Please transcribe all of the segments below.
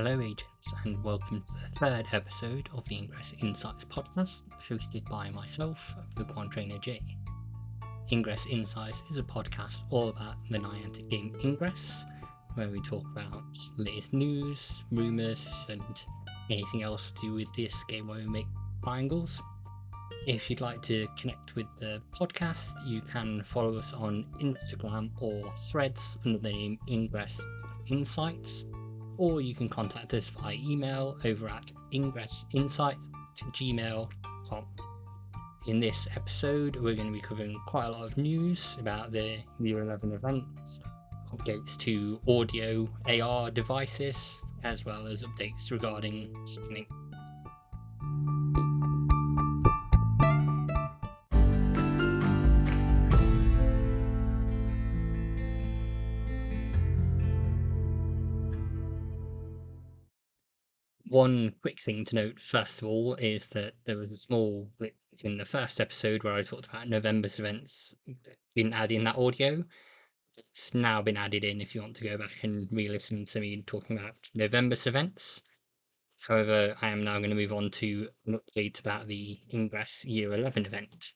Hello, agents, and welcome to the third episode of the Ingress Insights podcast, hosted by myself, PkmnTrainerJ. Ingress Insights is a podcast all about the Niantic game Ingress, where we talk about latest news, rumours, and anything else to do with this game where we make triangles. If you'd like to connect with the podcast, you can follow us on Instagram or Threads under the name Ingress Insights, or you can contact us via email over at ingressinsights@gmail.com. In this episode, we're going to be covering quite a lot of news about the Year 11 events, updates to audio AR devices, as well as updates regarding skinning. One quick thing to note, first of all, is that there was a small glitch in the first episode where I talked about November's events. Didn't add in that audio. It's now been added in if you want to go back and re-listen to me talking about November's events. However, I am now going to move on to an update about the Ingress Year 11 event.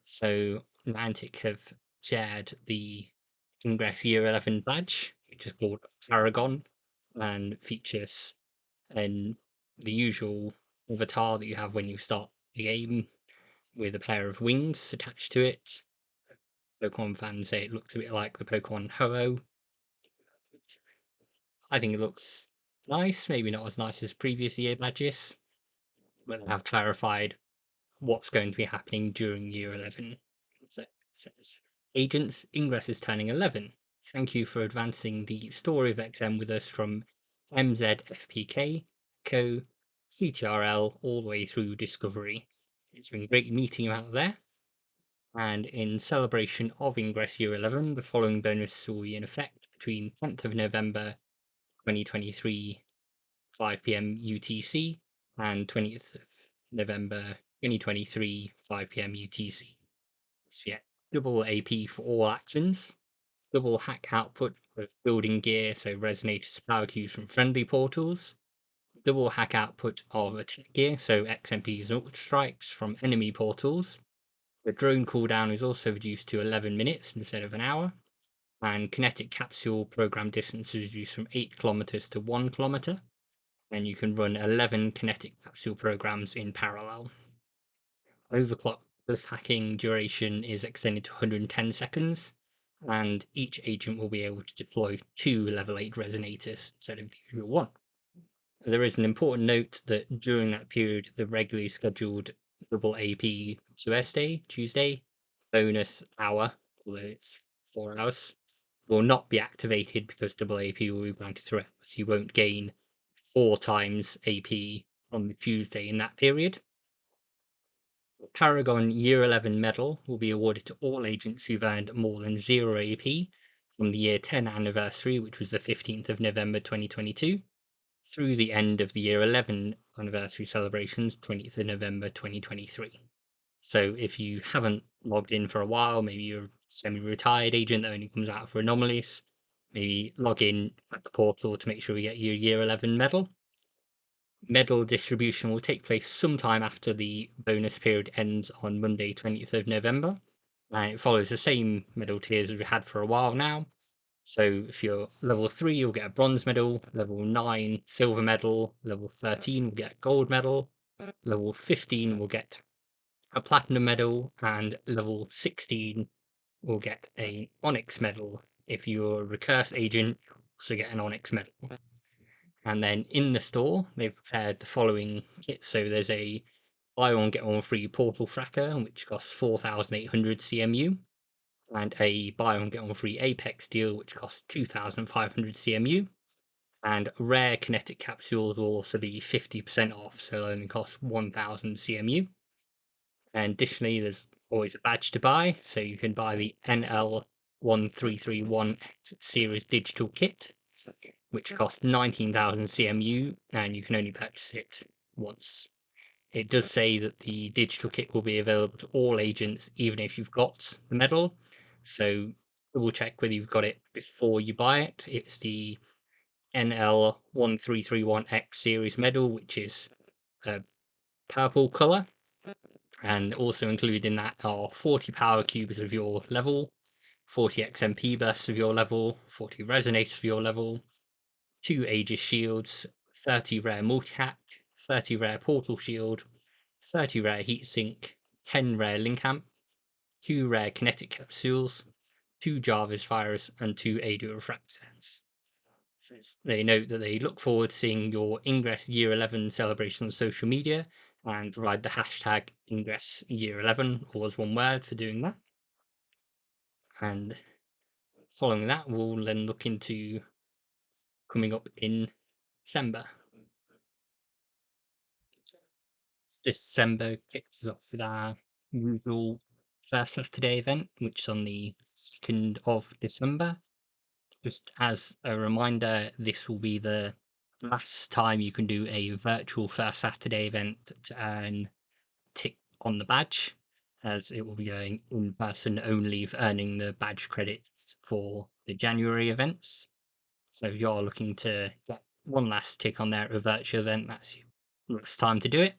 So, Niantic have shared the Ingress Year 11 badge, which is called Paragon, and features the usual avatar that you have when you start the game, with a pair of wings attached to it. Pokemon fans say it looks a bit like the Pokemon Ho-Oh. I think it looks nice, maybe not as nice as previous year badges, but I have clarified what's going to be happening during Year 11. So it says, Agents, Ingress is turning 11. Thank you for advancing the story of XM with us from MZFPK, Co, CTRL, all the way through Discovery. It's been great meeting you out there. And in celebration of Ingress Year 11, the following bonus will be in effect between 10th of November 2023, 5 p.m. UTC, and 20th of November 2023, 5 p.m. UTC. So yeah, double AP for all actions, double hack output of building gear, so resonators, power cubes from friendly portals, double hack output of attack gear, so XMPs and ultra strikes from enemy portals. The drone cooldown is also reduced to 11 minutes instead of an hour, and kinetic capsule program distance is reduced from 8 kilometers to 1 kilometer, and you can run 11 kinetic capsule programs in parallel. Overclock hacking duration is extended to 110 seconds, and each agent will be able to deploy 2 level 8 resonators instead of the usual 1. There is an important note that during that period, the regularly scheduled double AP Tuesday bonus hour, although it's 4 hours, will not be activated because double AP will be granted throughout, so you won't gain 4 times AP on the Tuesday in that period. The Paragon Year 11 medal will be awarded to all agents who've earned more than 0 AP from the Year 10 anniversary, which was the 15th of November 2022, through the end of the Year 11 anniversary celebrations, 20th of November 2023. So if you haven't logged in for a while, maybe you're a semi-retired agent that only comes out for anomalies, maybe log in at the portal to make sure you get your Year 11 medal. Medal distribution will take place sometime after the bonus period ends on Monday, 20th of November. And it follows the same medal tiers as we had for a while now. So if you're level 3, you'll get a bronze medal, level 9, silver medal, level 13 will get a gold medal, level 15 will get a platinum medal, and level 16 will get an onyx medal. If you're a recurse agent, you'll also get an onyx medal. And then in the store, they've prepared the following kit. So there's a buy one, get one free portal fracker, which costs 4,800 CMU, and a buy one, get one free Apex deal, which costs 2,500 CMU. And rare kinetic capsules will also be 50% off, so they'll only cost 1,000 CMU. And additionally, there's always a badge to buy, so you can buy the NL1331X series digital kit, which costs 19,000 CMU, and you can only purchase it once. It does say that the digital kit will be available to all agents, even if you've got the medal. So double check whether you've got it before you buy it. It's the NL1331X series medal, which is a purple color. And also included in that are 40 power cubes of your level, 40 XMP bursts of your level, 40 resonators of your level, 2 Aegis shields, 30 rare multi-hack, 30 rare portal shield, 30 rare heatsink, 10 rare link amp, 2 rare kinetic capsules, 2 Jarvis fires, and 2 Adu refractors. They note that they look forward to seeing your Ingress Year 11 celebration on social media and provide the hashtag Ingress Year 11, all as one word, for doing that. And following that, we'll then look into coming up in December. December kicks us off with our usual first Saturday event, which is on the 2nd of December. Just as a reminder, this will be the last time you can do a virtual first Saturday event to earn tick on the badge, as it will be going in person only for earning the badge credits for the January events. So if you're looking to get one last tick on there at a virtual event, that's your last time to do it.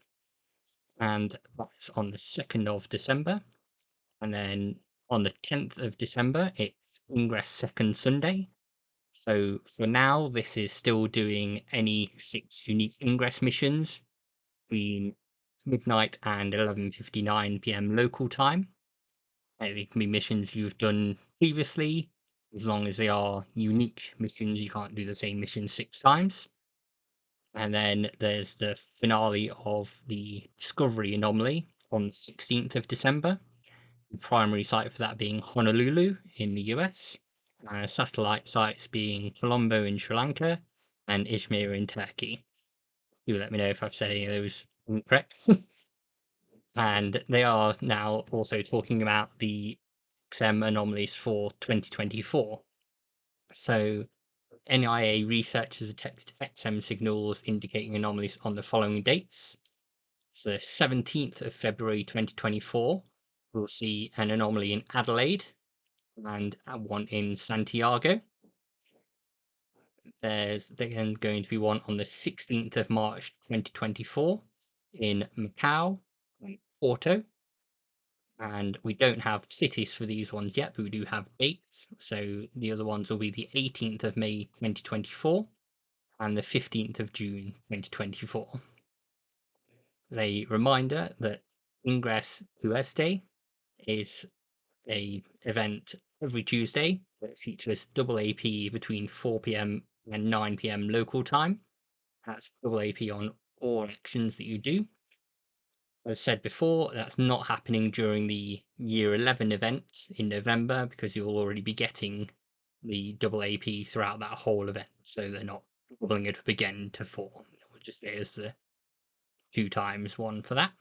And that's on the 2nd of December. And then on the 10th of December, it's Ingress Second Sunday. So for now, this is still doing any 6 unique Ingress missions between midnight and 11:59 p.m. local time. They can be missions you've done previously, as long as they are unique missions. You can't do the same mission 6 times. And then there's the finale of the Discovery Anomaly on the 16th of December. The primary site for that being Honolulu in the US. Satellite sites being Colombo in Sri Lanka and Izmir in Turkey. Do let me know if I've said any of those incorrect. And they are now also talking about the XM anomalies for 2024. So NIA researchers detect XM signals indicating anomalies on the following dates. So the 17th of February 2024, we'll see an anomaly in Adelaide and one in Santiago. There's then going to be one on the 16th of March 2024 in Macau and Porto. And we don't have cities for these ones yet, but we do have dates. So the other ones will be the 18th of May 2024 and the 15th of June 2024. A reminder that Ingress Tuesday is a event every Tuesday that features double AP between 4 p.m. and 9 p.m. local time. That's double AP on all actions that you do. As said before, that's not happening during the Year 11 event in November because you'll already be getting the double AP throughout that whole event. So they're not doubling it up again to 4. We'll just say as the 2 times 1 for that.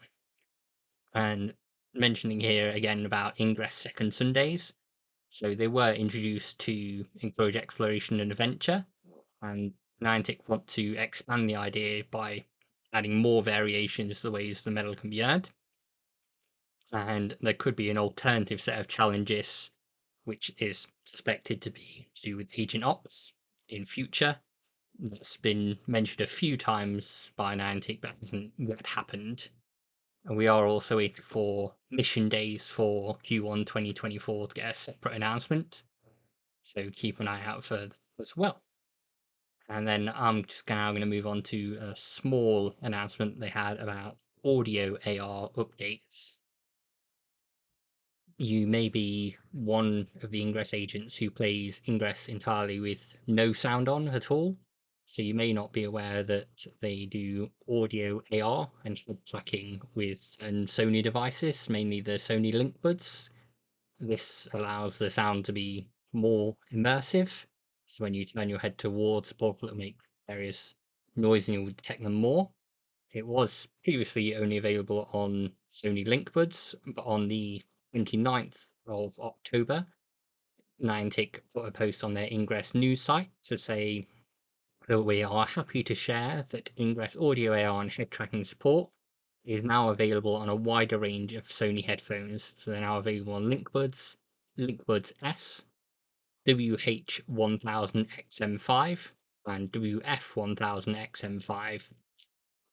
And mentioning here again about Ingress Second Sundays. So they were introduced to encourage exploration and adventure. And Niantic want to expand the idea by adding more variations to the ways the medal can be earned. And there could be an alternative set of challenges, which is suspected to be to do with Agent Ops in future. That's been mentioned a few times by Niantic, but hasn't yet happened. And we are also waiting for mission days for Q1 2024 to get a separate announcement. So keep an eye out for that as well. And then I'm just now going to move on to a small announcement they had about audio AR updates. You may be one of the Ingress agents who plays Ingress entirely with no sound on at all. So you may not be aware that they do audio AR and head tracking with Sony devices, mainly the Sony Link Buds. This allows the sound to be more immersive. So when you turn your head towards the bottle, it'll make various noises and you'll detect them more. It was previously only available on Sony Link Buds, but on the 29th of October, Niantic put a post on their Ingress news site to say that we are happy to share that Ingress audio AR and head tracking support is now available on a wider range of Sony headphones. So they're now available on Link Buds S, WH1000XM5, and WF1000XM5.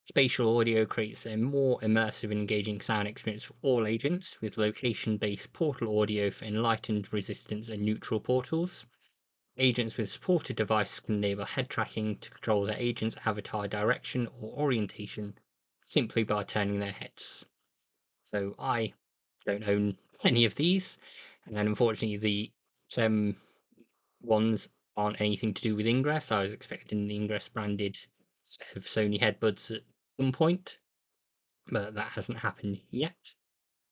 Spatial audio creates a more immersive and engaging sound experience for all agents, with location-based portal audio for enlightened, resistance, and neutral portals. Agents with supported devices can enable head tracking to control their agent's avatar direction or orientation simply by turning their heads. So I don't own any of these, and unfortunately the ones aren't anything to do with Ingress. I was expecting the Ingress branded set of Sony headbuds at some point, but that hasn't happened yet.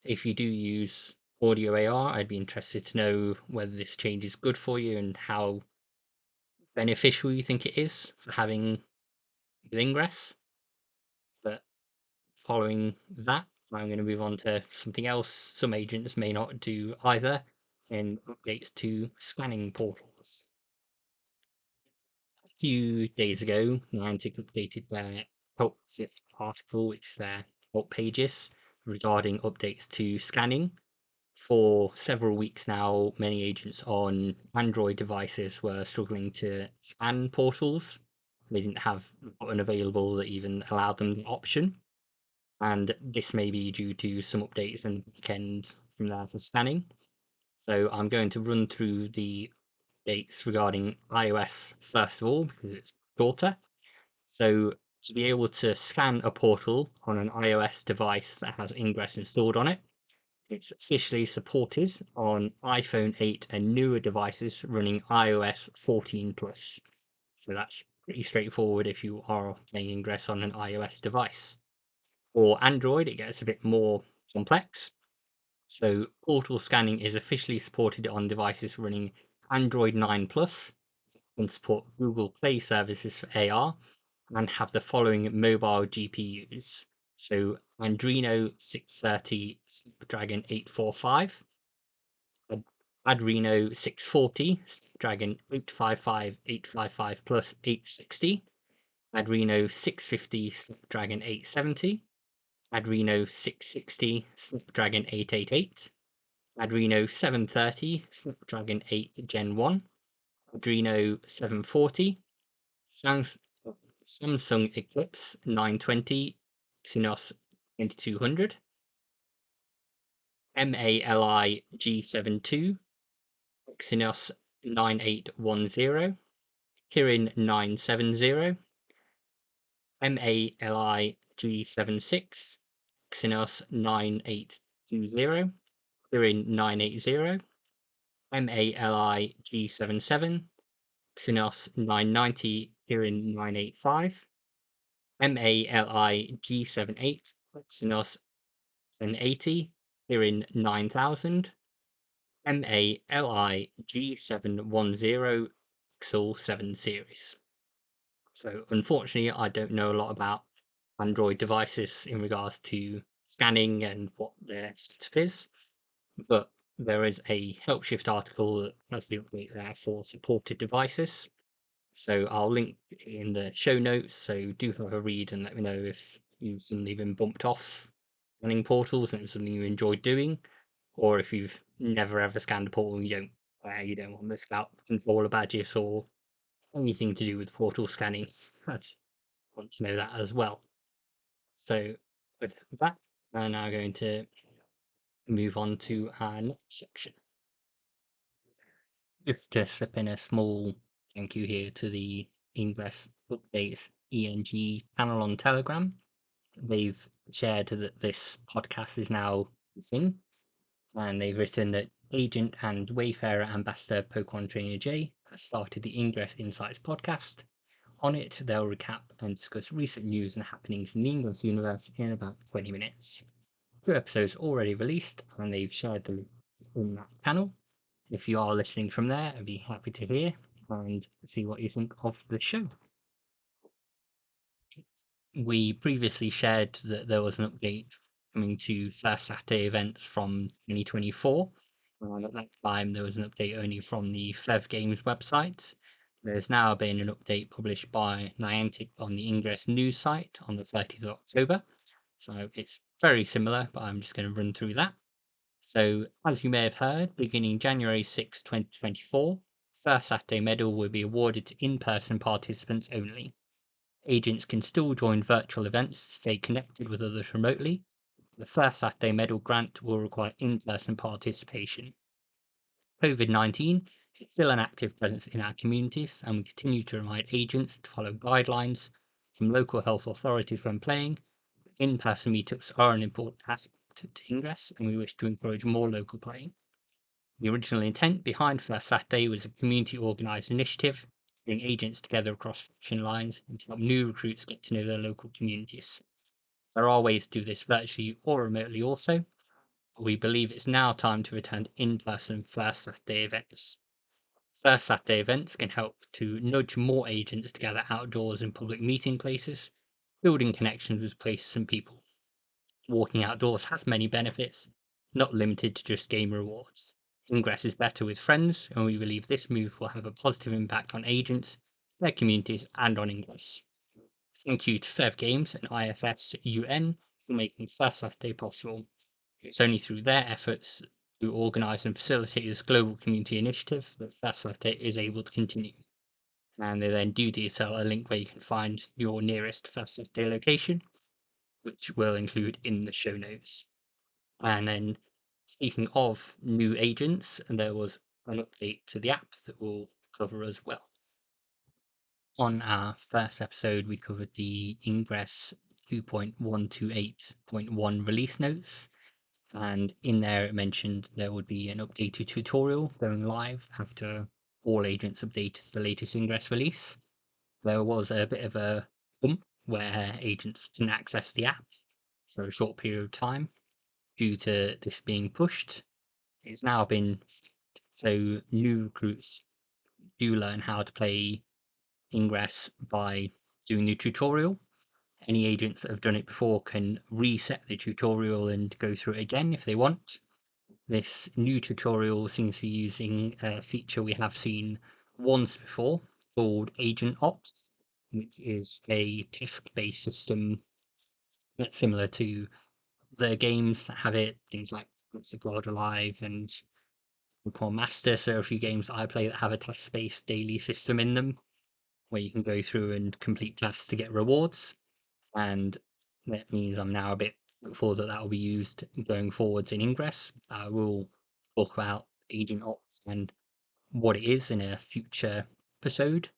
If you do use audio AR, I'd be interested to know whether this change is good for you and how beneficial you think it is for having with Ingress. But following that, I'm going to move on to something else some agents may not do either, in updates to scanning portals. A few days ago, Niantic updated their Help Sift article, which is their help pages, regarding updates to scanning. For several weeks now, many agents on Android devices were struggling to scan portals. They didn't have a button available that even allowed them the option. And this may be due to some updates and backends from there for scanning. So I'm going to run through the updates regarding iOS first of all, because it's shorter. So to be able to scan a portal on an iOS device that has Ingress installed on it, it's officially supported on iPhone 8 and newer devices running iOS 14 plus. So that's pretty straightforward if you are playing Ingress on an iOS device. For Android, it gets a bit more complex. So portal scanning is officially supported on devices running Android 9 plus, can support Google Play services for AR, and have the following mobile GPUs. So Adreno 630 Snapdragon 845, Adreno 640 Snapdragon 855, 855 plus 860, Adreno 650 Snapdragon 870, Adreno 660 Snapdragon 888, Adreno 730 Snapdragon 8 Gen 1, Adreno 740, Samsung Eclipse 920 Exynos 2200, MALI G72 Exynos 9810, Kirin 970, MALI G76 Exynos 9820, Kirin 980, MALI G77 Exynos 990, Kirin 985, MALI G78 Exynos 1080, Kirin 9000, MALI G710 Pixel 7 series. So unfortunately, I don't know a lot about Android devices in regards to scanning and what their setup is, but there is a HelpShift article that has the update there for supported devices. So I'll link in the show notes. So do have a read and let me know if you've suddenly been bumped off running portals and it's something you enjoyed doing, or if you've never ever scanned a portal and you don't want the Scout controller badges or anything to do with portal scanning. I'd want to know that as well. So with that, we're now going to move on to our next section. Just to slip in a small thank you here to the Ingress Updates ENG channel on Telegram. They've shared that this podcast is now a thing, and they've written that Agent and Wayfarer Ambassador PkmnTrainerJ has started the Ingress Insights podcast. On it, they'll recap and discuss recent news and happenings in the Ingress universe in about 20 minutes. 2 episodes already released, and they've shared them in that channel. If you are listening from there, I'd be happy to hear and see what you think of the show. We previously shared that there was an update coming to First Saturday events from 2024. At that time, there was an update only from the Fev Games website. There's now been an update published by Niantic on the Ingress news site on the 30th of October. So it's very similar, but I'm just going to run through that. So, as you may have heard, beginning January 6, 2024, first Saturday medal will be awarded to in-person participants only. Agents can still join virtual events to stay connected with others remotely. The first Saturday medal grant will require in-person participation. COVID-19 is still an active presence in our communities, and we continue to remind agents to follow guidelines from local health authorities when playing. In-person meetups are an important aspect to Ingress, and we wish to encourage more local playing. The original intent behind First Saturday was a community-organised initiative to bring agents together across faction lines and to help new recruits get to know their local communities. There are ways to do this virtually or remotely also, but we believe it's now time to return to in-person First Saturday events. First Saturday events can help to nudge more agents to gather outdoors in public meeting places, building connections with places and people. Walking outdoors has many benefits, not limited to just game rewards. Ingress is better with friends, and we believe this move will have a positive impact on agents, their communities, and on Ingress. Thank you to Fev Games and IFS UN for making First Saturday possible. It's only through their efforts to organise and facilitate this global community initiative that First Saturday is able to continue. And they then do detail a link where you can find your nearest First Saturday location, which we'll include in the show notes. And then, speaking of new agents, there was an update to the app that we'll cover as well. On our first episode, we covered the Ingress 2.128.1 release notes, and in there it mentioned there would be an updated tutorial going live after all agents updated to the latest Ingress release. There was a bit of a bump where agents didn't access the app for a short period of time due to this being pushed. It's now been so new recruits do learn how to play Ingress by doing the tutorial. Any agents that have done it before can reset the tutorial and go through it again if they want. This new tutorial seems to be using a feature we have seen once before called Agent Ops, which is a task-based system that's similar to the games that have it, things like Groups of God Alive and Core Master. So a few games that I play that have a task-based daily system in them, where you can go through and complete tasks to get rewards. And that means I'm now a bit hopeful that will be used going forwards in Ingress. I will talk about Agent Ops and what it is in a future episode.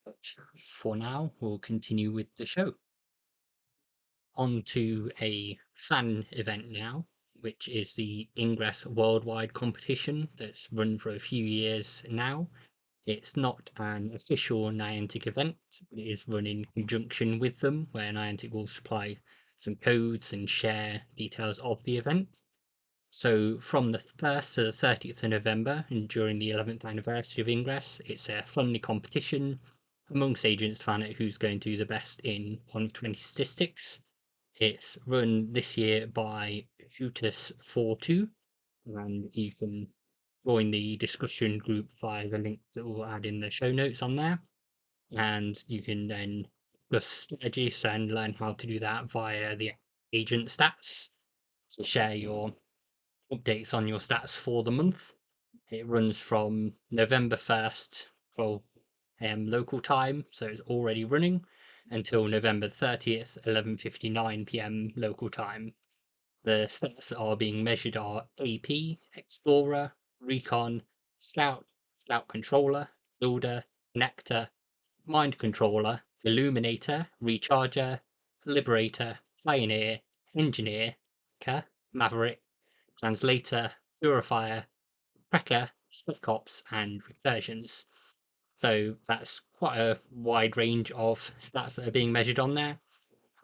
But for now, we'll continue with the show. On to a fan event now, which is the Ingress Worldwide competition that's run for a few years now. It's not an official Niantic event, but it is run in conjunction with them, where Niantic will supply some codes and share details of the event. So from the 1st to the 30th of November, and during the 11th anniversary of Ingress, it's a friendly competition amongst agents to find out who's going to do the best in 1 of 20 statistics. It's run this year by Jutus42, and you can join the discussion group via the link that we'll add in the show notes on there. And you can then discuss strategies and learn how to do that via the agent stats to share your updates on your stats for the month. It runs from November 1st, 12 a.m. local time, so it's already running, until November 30th, 11:59 p.m. local time. The stats that are being measured are AP, Explorer, Recon, Scout, Scout Controller, Builder, Connector, Mind Controller, Illuminator, Recharger, Liberator, Pioneer, Engineer, Maverick, Translator, Purifier, Wrecker, Spec Ops, and Recursions. So that's quite a wide range of stats that are being measured on there.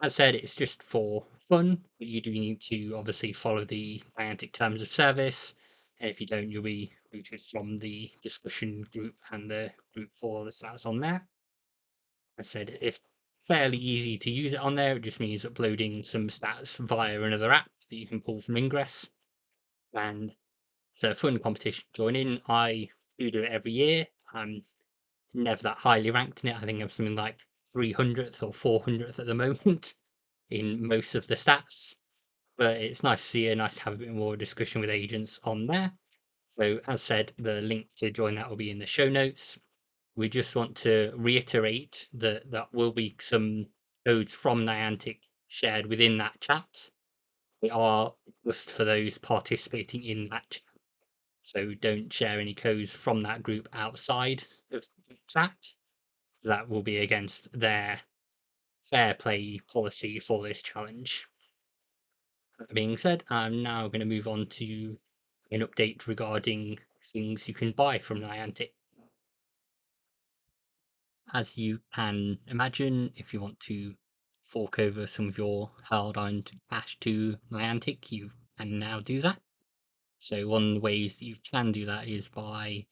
As said, it's just for fun, but you do need to obviously follow the Niantic terms of service. And if you don't, you'll be booted from the discussion group and the group for the stats on there. As said, it's fairly easy to use it on there. It just means uploading some stats via another app that you can pull from Ingress. And so a fun competition to join in. I do it every year. I'm never that highly ranked in it. I think I'm something like 300th or 400th at the moment in most of the stats. But it's nice to see it, nice to have a bit more discussion with agents on there. So, as said, the link to join that will be in the show notes. We just want to reiterate that that will be some codes from Niantic shared within that chat. They are just for those participating in that chat. So don't share any codes from that group outside of the chat. That will be against their fair play policy for this challenge. That being said, I'm now going to move on to an update regarding things you can buy from Niantic. As you can imagine, if you want to fork over some of your hard-earned cash to Niantic, you can now do that. So one of the ways that you can do that is by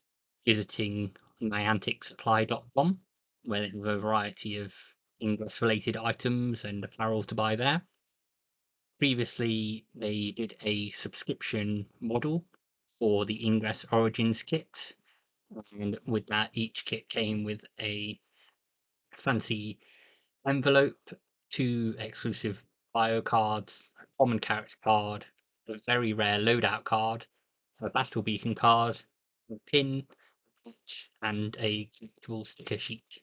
visiting nianticsupply.com, where they have a variety of Ingress-related items and apparel to buy there. Previously, they did a subscription model for the Ingress Origins kit, and with that, each kit came with a fancy envelope, 2 exclusive bio cards, a common character card, a very rare loadout card, a battle beacon card, a pin, patch, and a collectible sticker sheet.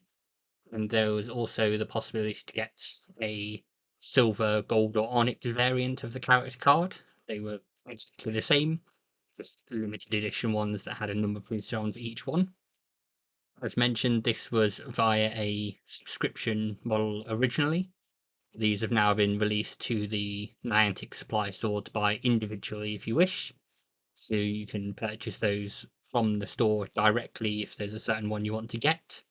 And there was also the possibility to get a silver, gold, or onyx variant of the character card. They were exactly the same, just limited edition ones that had a number printed on for each one. As mentioned, this was via a subscription model originally. These have now been released to the Niantic supply store to buy individually if you wish. So you can purchase those from the store directly if there's a certain one you want to get.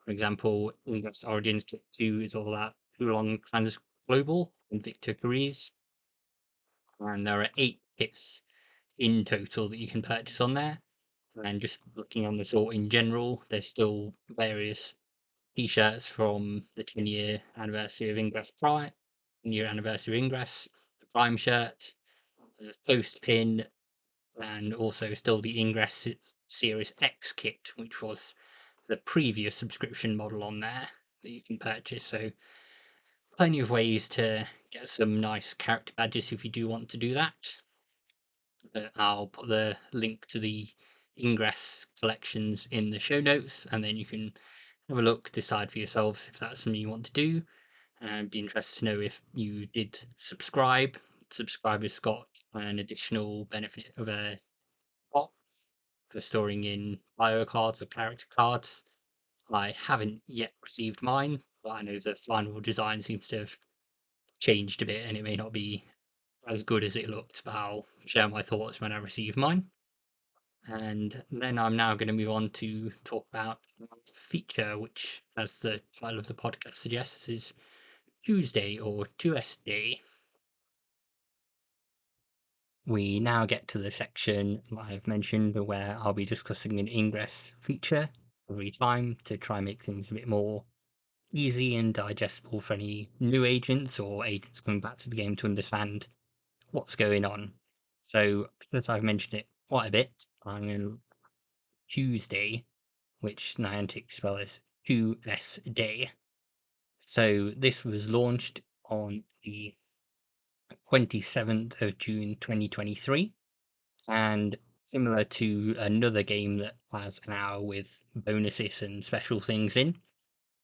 For example, Ingress Origins Kit 2 is all about Oolong Trans Global and Victor Carees. And there are 8 kits in total that you can purchase on there. And just looking on the sort in general, there's still various t-shirts from the 10-year anniversary of Ingress Prime, 10-year anniversary of Ingress, the Prime shirt, the post pin, and also still the Ingress Series X kit, which was the previous subscription model on there that you can purchase. So plenty of ways to get some nice character badges if you do want to do that. I'll put the link to the Ingress collections in the show notes, and then you can have a look, decide for yourselves if that's something you want to do, and be interested to know if you did subscribe. Subscribers got an additional benefit of a box for storing in bio cards or character cards. I haven't yet received mine, but I know the final design seems to have changed a bit and it may not be as good as it looked, but I'll share my thoughts when I receive mine. And then I'm now going to move on to talk about a feature, which, as the title of the podcast suggests, is Tuesday or 2S Day. We now get to the section I've mentioned where I'll be discussing an Ingress feature every time to try and make things a bit more easy and digestible for any new agents or agents coming back to the game to understand what's going on. So, because I've mentioned it quite a bit, I'm going to Tuesday, which Niantic spell as 2S Day. So, this was launched on the 27th of June 2023, and similar to another game that has an hour with bonuses and special things in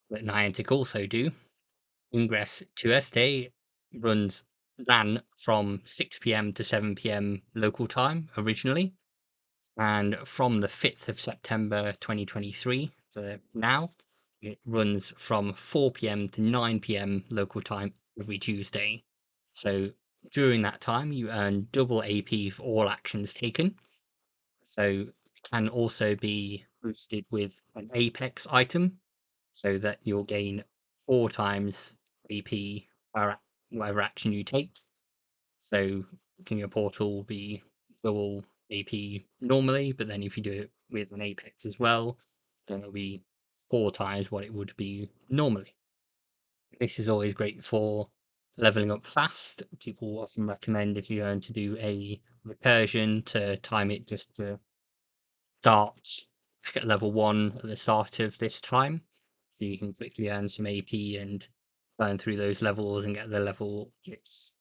that Niantic also do, Ingress 2S Day ran from 6 p.m. to 7 p.m. local time originally, and from the 5th of September 2023 to now, it runs from 4 p.m. to 9 p.m. local time every Tuesday. So during that time, you earn double AP for all actions taken. So it can also be boosted with an Apex item, so that you'll gain 4 times AP per whatever action you take. So King of Portal will be double AP normally, but then if you do it with an Apex as well, then it'll be 4 times what it would be normally. This is always great for leveling up fast. People often recommend if you're going to do a recursion to time it just to start at level 1 at the start of this time, so you can quickly earn some AP and burn through those levels and get the level 6.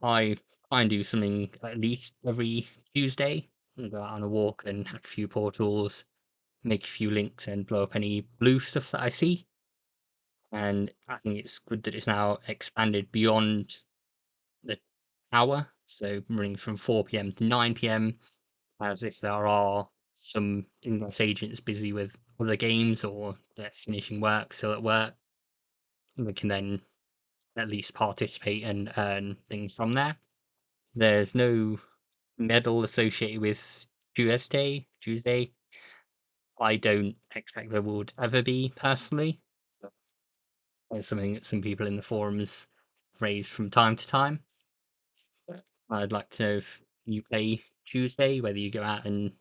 I try and do something at least every Tuesday, go out on a walk and hack a few portals, make a few links, and blow up any blue stuff that I see. And I think it's good that it's now expanded beyond the hour, so running from 4 p.m. to 9 p.m. As if there are some Ingress agents busy with other games or they're finishing work, still at work, they can then at least participate and earn things from there. There's no medal associated with Tuesday. I don't expect there would ever be personally. It's something that some people in the forums raise from time to time. I'd like to know if you play Tuesday, whether you go out and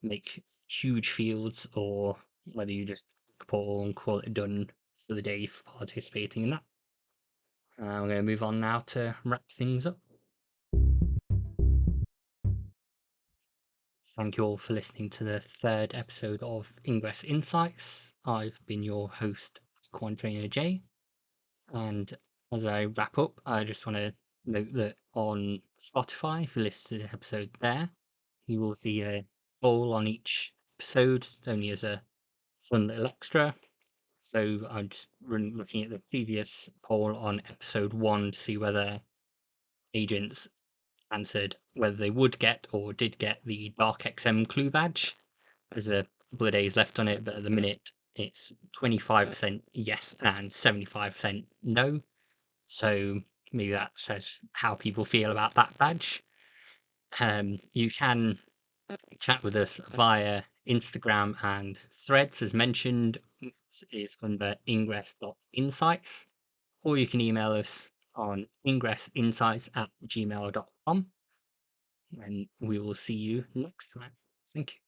make huge fields or whether you just pull and call it done for the day for participating in that. I'm going to move on now to wrap things up. Thank you all for listening to the third episode of Ingress Insights. I've been your host, PkmnTrainerJ. And as I wrap up, I just want to note that on Spotify, if you listen to the episode there, you will see a poll on each episode, only as a fun little extra. So I'm just looking at the previous poll on episode 1 to see whether agents answered whether they would get or did get the Dark XM clue badge. There's a couple of days left on it, but at the minute it's 25% yes and 75% no. So maybe that says how people feel about that badge. You can chat with us via Instagram and Threads, as mentioned, is under ingress.insights, or you can email us on ingressinsights@gmail.com, and we will see you next time. Thank you.